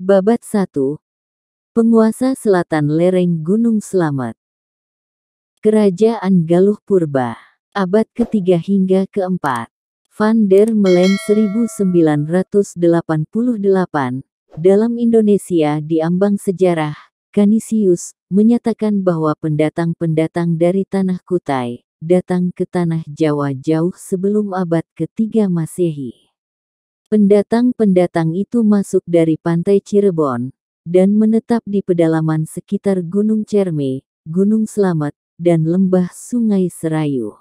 Babat 1. Penguasa selatan lereng Gunung Slamet. Kerajaan Galuh Purba. Abad ke-3 hingga ke-4. Van der Melen 1988. Dalam Indonesia di Ambang Sejarah, Canisius menyatakan bahwa pendatang-pendatang dari Tanah Kutai datang ke Tanah Jawa jauh sebelum abad ke-3 Masehi. Pendatang-pendatang itu masuk dari pantai Cirebon dan menetap di pedalaman sekitar Gunung Cerme, Gunung Slamet, dan lembah Sungai Serayu.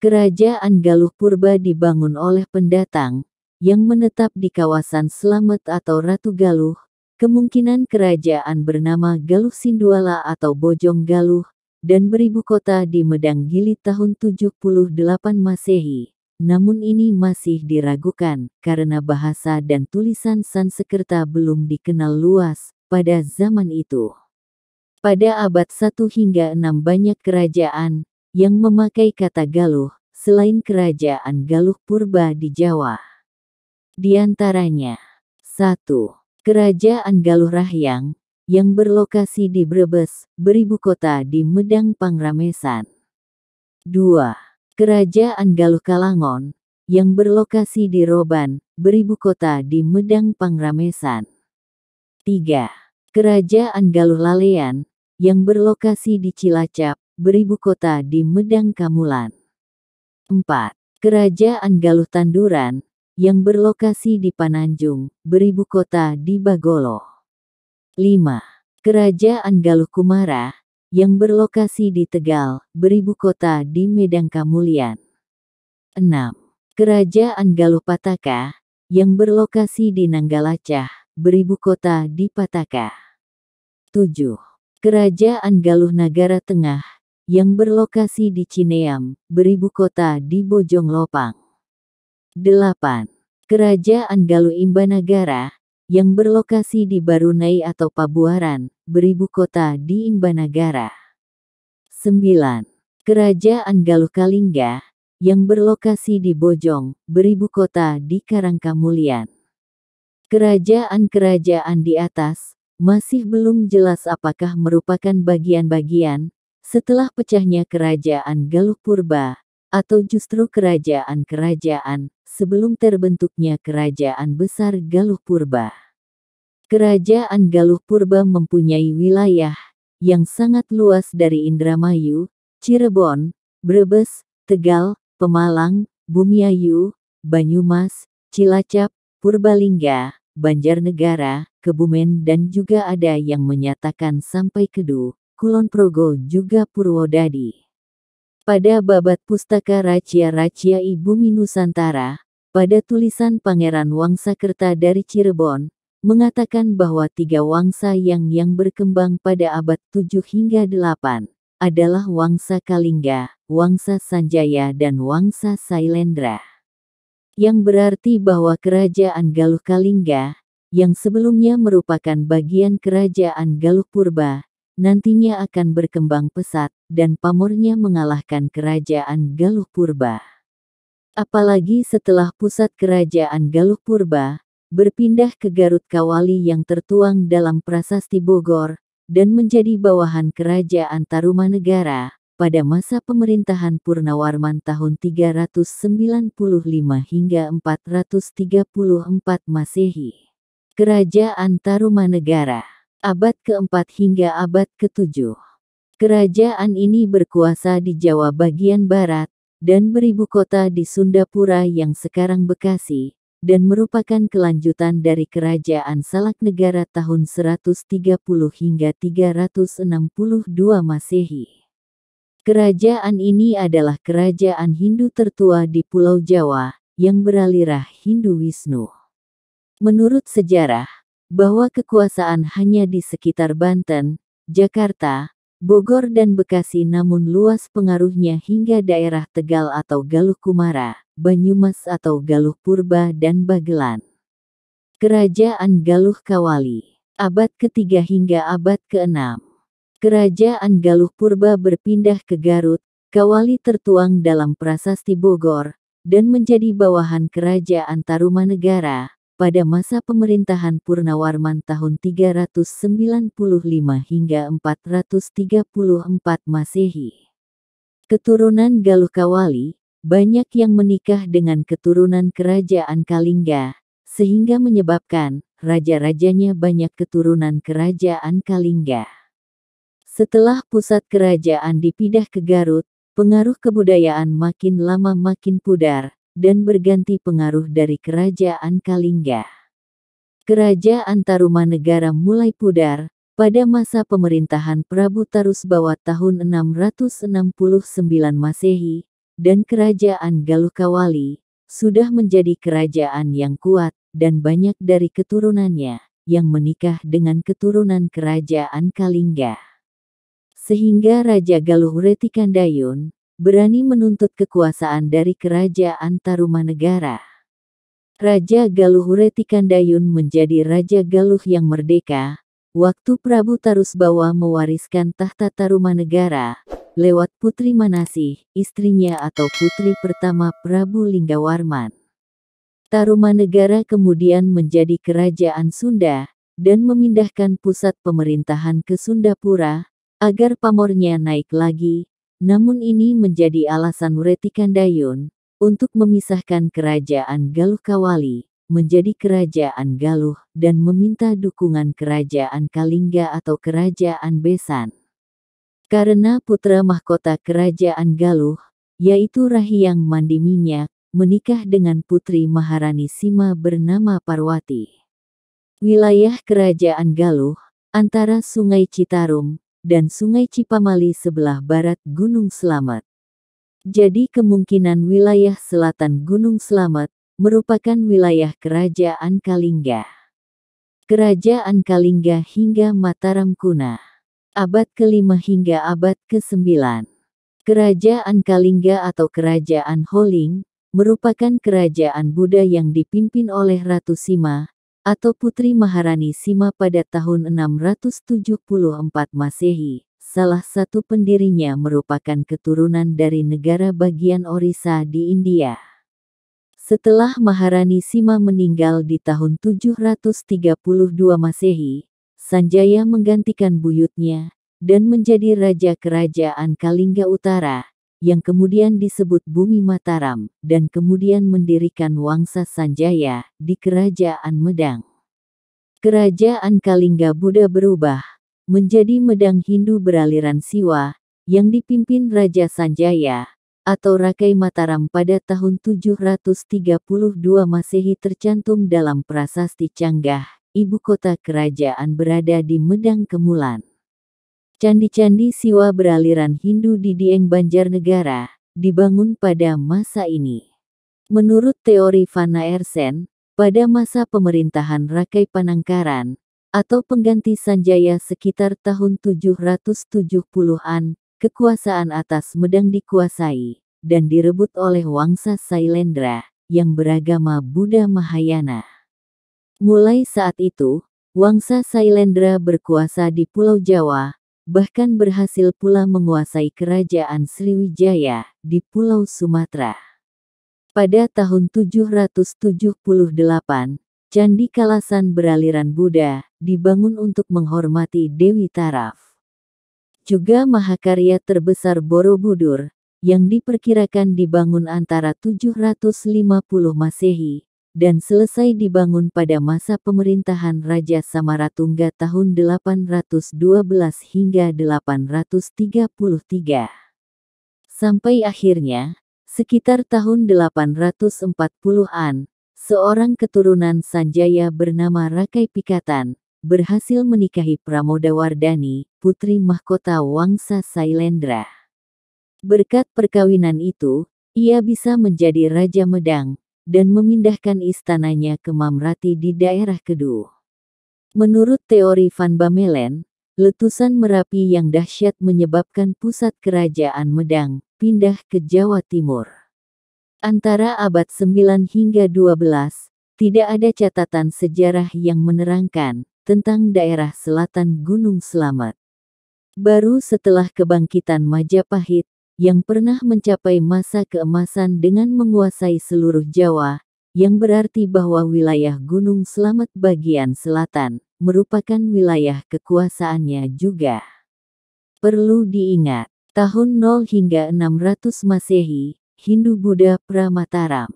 Kerajaan Galuh Purba dibangun oleh pendatang yang menetap di kawasan Slamet atau Ratu Galuh. Kemungkinan kerajaan bernama Galuh Sinduala atau Bojong Galuh dan beribu kota di Medang Gili tahun 78 Masehi. Namun ini masih diragukan karena bahasa dan tulisan Sanskerta belum dikenal luas pada zaman itu. Pada abad 1 hingga 6 banyak kerajaan yang memakai kata Galuh selain kerajaan Galuh Purba di Jawa. Di antaranya 1. Kerajaan Galuh Rahyang yang berlokasi di Brebes, beribu kota di Medang Pangramesan. 2. Kerajaan Galuh Kalangon yang berlokasi di Roban, beribu kota di Medang Pangramesan. 3. Kerajaan Galuh Lalean yang berlokasi di Cilacap, beribu kota di Medang Kamulan. 4. Kerajaan Galuh Tanduran yang berlokasi di Pananjung, beribu kota di Bagolo. 5. Kerajaan Galuh Kumara yang berlokasi di Tegal, beribu kota di Medang Kamulian. 6. Kerajaan Galuh Pataka yang berlokasi di Nanggalacah, beribu kota di Pataka. 7. Kerajaan Galuh Nagara Tengah yang berlokasi di Cineam, beribu kota di Bojong Lopang. 8. Kerajaan Galuh Imbanagara yang berlokasi di Barunai atau Pabuaran, beribu kota di Imbanagara. 9. Kerajaan Galuh Kalingga yang berlokasi di Bojong, beribu kota di Karangkamulian. Kerajaan-kerajaan di atas masih belum jelas apakah merupakan bagian-bagian setelah pecahnya kerajaan Galuh Purba atau justru kerajaan-kerajaan sebelum terbentuknya kerajaan besar Galuh Purba. Kerajaan Galuh Purba mempunyai wilayah yang sangat luas dari Indramayu, Cirebon, Brebes, Tegal, Pemalang, Bumiayu, Banyumas, Cilacap, Purbalingga, Banjarnegara, Kebumen dan juga ada yang menyatakan sampai Kedu, Kulon Progo juga Purwodadi. Pada babat Pustaka Racia-Racia Bumi Nusantara, pada tulisan Pangeran Wangsakerta dari Cirebon, mengatakan bahwa 3 wangsa yang berkembang pada abad 7 hingga 8 adalah Wangsa Kalingga, Wangsa Sanjaya dan Wangsa Sailendra. Yang berarti bahwa kerajaan Galuh Kalingga, yang sebelumnya merupakan bagian kerajaan Galuh Purba, nantinya akan berkembang pesat dan pamornya mengalahkan kerajaan Galuh Purba. Apalagi setelah pusat kerajaan Galuh Purba berpindah ke Garut Kawali yang tertuang dalam Prasasti Bogor dan menjadi bawahan kerajaan Tarumanegara pada masa pemerintahan Purnawarman tahun 395 hingga 434 Masehi. Kerajaan Tarumanegara abad ke-4 hingga abad ke-7. Kerajaan ini berkuasa di Jawa bagian barat dan beribu kota di Sundapura yang sekarang Bekasi, dan merupakan kelanjutan dari kerajaan Salak Negara tahun 130 hingga 362 Masehi. Kerajaan ini adalah kerajaan Hindu tertua di Pulau Jawa yang beralirah Hindu Wisnu. Menurut sejarah, bahwa kekuasaan hanya di sekitar Banten, Jakarta, Bogor dan Bekasi namun luas pengaruhnya hingga daerah Tegal atau Galuh Kumara, Banyumas atau Galuh Purba dan Bagelan. Kerajaan Galuh Kawali. Abad ke-3 hingga abad ke-6. Kerajaan Galuh Purba berpindah ke Garut, Kawali tertuang dalam Prasasti Bogor, dan menjadi bawahan kerajaan Tarumanegara pada masa pemerintahan Purnawarman tahun 395 hingga 434 Masehi. Keturunan Galuh Kawali, banyak yang menikah dengan keturunan kerajaan Kalingga, sehingga menyebabkan raja-rajanya banyak keturunan kerajaan Kalingga. Setelah pusat kerajaan dipindah ke Garut, pengaruh kebudayaan makin lama makin pudar, dan berganti pengaruh dari kerajaan Kalingga. Kerajaan Tarumanegara mulai pudar pada masa pemerintahan Prabu Tarusbawa tahun 669 Masehi, dan kerajaan Galuh Kawali sudah menjadi kerajaan yang kuat, dan banyak dari keturunannya yang menikah dengan keturunan kerajaan Kalingga. Sehingga Raja Galuh Wretikandayun berani menuntut kekuasaan dari kerajaan Tarumanegara. Raja Galuh Wretikandayun menjadi Raja Galuh yang merdeka, waktu Prabu Tarusbawa mewariskan tahta Tarumanegara lewat Putri Manasih, istrinya atau putri pertama Prabu Linggawarman. Tarumanegara kemudian menjadi kerajaan Sunda, dan memindahkan pusat pemerintahan ke Sundapura, agar pamornya naik lagi, namun ini menjadi alasan Wretikandayun untuk memisahkan kerajaan Galuh Kawali menjadi kerajaan Galuh dan meminta dukungan kerajaan Kalingga atau kerajaan Besan. Karena putra mahkota kerajaan Galuh, yaitu Rahyang Mandi Minyak, menikah dengan putri Maharani Sima bernama Parwati. Wilayah kerajaan Galuh antara Sungai Citarum dan Sungai Cipamali sebelah barat Gunung Slamet. Jadi kemungkinan wilayah selatan Gunung Slamet merupakan wilayah kerajaan Kalingga. Kerajaan Kalingga hingga Mataram Kuna. Abad ke-5 hingga abad ke-9. Kerajaan Kalingga atau Kerajaan Holing merupakan kerajaan Buddha yang dipimpin oleh Ratu Sima atau Putri Maharani Sima pada tahun 674 Masehi. Salah satu pendirinya merupakan keturunan dari negara bagian Orissa di India. Setelah Maharani Sima meninggal di tahun 732 Masehi, Sanjaya menggantikan buyutnya dan menjadi Raja Kerajaan Kalingga Utara, yang kemudian disebut Bumi Mataram, dan kemudian mendirikan Wangsa Sanjaya di Kerajaan Medang. Kerajaan Kalingga Buddha berubah menjadi Medang Hindu beraliran Siwa, yang dipimpin Raja Sanjaya, atau Rakai Mataram pada tahun 732 Masehi tercantum dalam Prasasti Canggah, ibu kota kerajaan berada di Medang Kemulan. Candi-candi Siwa beraliran Hindu di Dieng Banjarnegara dibangun pada masa ini. Menurut teori Van Aersen, pada masa pemerintahan Rakai Panangkaran atau pengganti Sanjaya sekitar tahun 770-an, kekuasaan atas Medang dikuasai dan direbut oleh Wangsa Sailendra yang beragama Buddha Mahayana. Mulai saat itu, Wangsa Sailendra berkuasa di Pulau Jawa, bahkan berhasil pula menguasai kerajaan Sriwijaya di Pulau Sumatera. Pada tahun 778, Candi Kalasan beraliran Buddha dibangun untuk menghormati Dewi Taraf. Juga mahakarya terbesar Borobudur, yang diperkirakan dibangun antara 750 Masehi, dan selesai dibangun pada masa pemerintahan Raja Samaratungga tahun 812 hingga 833. Sampai akhirnya, sekitar tahun 840-an, seorang keturunan Sanjaya bernama Rakai Pikatan, berhasil menikahi Pramodawardhani, putri mahkota Wangsa Sailendra. Berkat perkawinan itu, ia bisa menjadi Raja Medang, dan memindahkan istananya ke Mamrati di daerah Kedu. Menurut teori Van Bamelen, letusan Merapi yang dahsyat menyebabkan pusat kerajaan Medang pindah ke Jawa Timur. Antara abad 9 hingga 12, tidak ada catatan sejarah yang menerangkan tentang daerah selatan Gunung Slamet. Baru setelah kebangkitan Majapahit, yang pernah mencapai masa keemasan dengan menguasai seluruh Jawa, yang berarti bahwa wilayah Gunung Slamet bagian selatan merupakan wilayah kekuasaannya juga. Perlu diingat, tahun 0 hingga 600 Masehi, Hindu-Buddha Pramataram.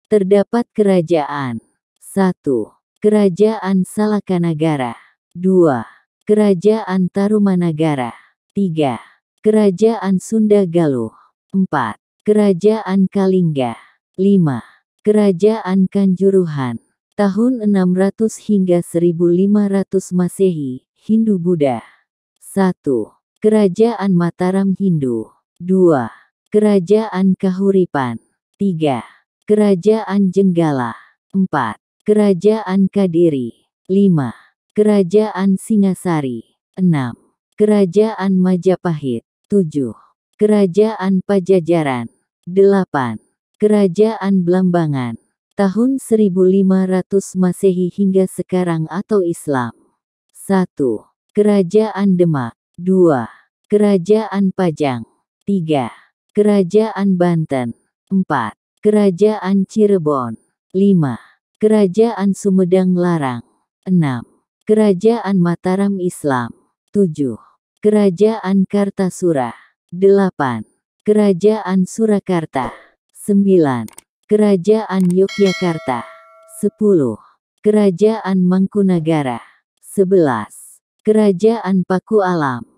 Terdapat kerajaan. 1. Kerajaan Salakanagara. 2. Kerajaan Tarumanagara. 3. Kerajaan Sunda Galuh. 4. Kerajaan Kalingga. 5. Kerajaan Kanjuruhan. Tahun 600 hingga 1500 Masehi, Hindu-Buddha. 1. Kerajaan Mataram Hindu. 2. Kerajaan Kahuripan. 3. Kerajaan Jenggala. 4. Kerajaan Kadiri. 5. Kerajaan Singasari. 6. Kerajaan Majapahit. 7. Kerajaan Pajajaran. 8. Kerajaan Blambangan. Tahun 1500 Masehi hingga sekarang atau Islam. 1. Kerajaan Demak. 2. Kerajaan Pajang. 3. Kerajaan Banten. 4. Kerajaan Cirebon. 5. Kerajaan Sumedang Larang. 6. Kerajaan Mataram Islam. 7. Kerajaan Kartasura. 8. Kerajaan Surakarta. 9. Kerajaan Yogyakarta. 10. Kerajaan Mangkunagara. 11. Kerajaan Paku Alam.